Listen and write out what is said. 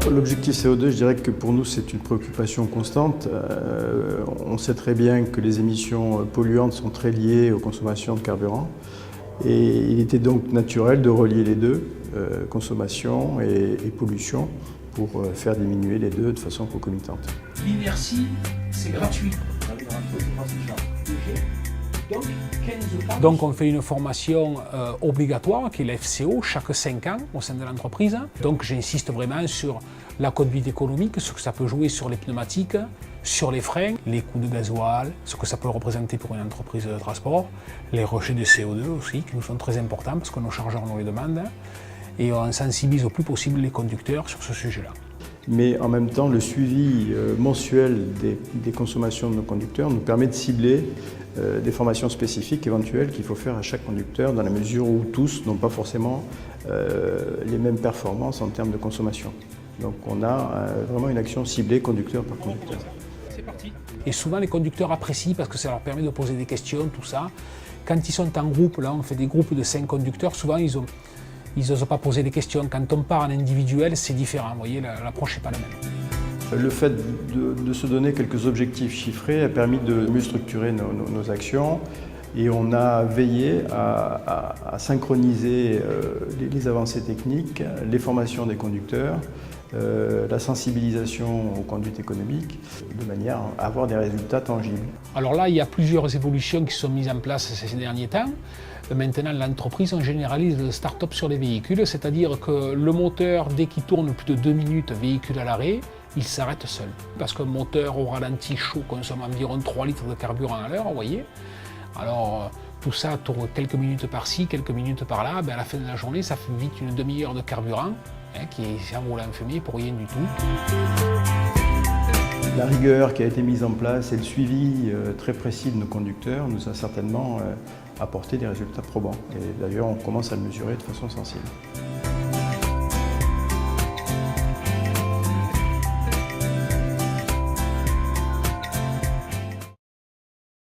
L'objectif CO2, je dirais que pour nous, c'est une préoccupation constante. On sait très bien que les émissions polluantes sont très liées aux consommations de carburant. Et il était donc naturel de relier les deux, consommation et pollution, pour faire diminuer les deux de façon concomitante. L'Inertie, c'est gratuit. Donc on fait une formation obligatoire qui est la FCO chaque 5 ans au sein de l'entreprise. Donc j'insiste vraiment sur la conduite économique, ce que ça peut jouer sur les pneumatiques, sur les freins, les coûts de gasoil, ce que ça peut représenter pour une entreprise de transport, les rejets de CO2 aussi qui nous sont très importants parce que nos chargeurs nous les demandent. Et on sensibilise au plus possible les conducteurs sur ce sujet-là. Mais en même temps, le suivi mensuel des consommations de nos conducteurs nous permet de cibler des formations spécifiques éventuelles qu'il faut faire à chaque conducteur dans la mesure où tous n'ont pas forcément les mêmes performances en termes de consommation. Donc on a vraiment une action ciblée conducteur par conducteur. C'est parti. Et souvent les conducteurs apprécient parce que ça leur permet de poser des questions, tout ça. Quand ils sont en groupe, là on fait des groupes de 5 conducteurs, souvent ils n'osent pas poser des questions. Quand on part en individuel, c'est différent. Vous voyez, l'approche n'est pas la même. Le fait de se donner quelques objectifs chiffrés a permis de mieux structurer nos actions et on a veillé à synchroniser les avancées techniques, les formations des conducteurs, la sensibilisation aux conduites économiques, de manière à avoir des résultats tangibles. Alors là, il y a plusieurs évolutions qui sont mises en place ces derniers temps. Maintenant, l'entreprise, on généralise le start-up sur les véhicules, c'est-à-dire que le moteur, dès qu'il tourne plus de 2 minutes, véhicule à l'arrêt, il s'arrête seul. Parce qu'un moteur au ralenti chaud consomme environ 3 litres de carburant à l'heure, vous voyez. Alors, tout ça tourne quelques minutes par-ci, quelques minutes par-là, à la fin de la journée, ça fait vite une demi-heure de carburant qui s'envole en fumée pour rien du tout. La rigueur qui a été mise en place et le suivi très précis de nos conducteurs nous a certainement apporté des résultats probants. Et d'ailleurs, on commence à le mesurer de façon sensible.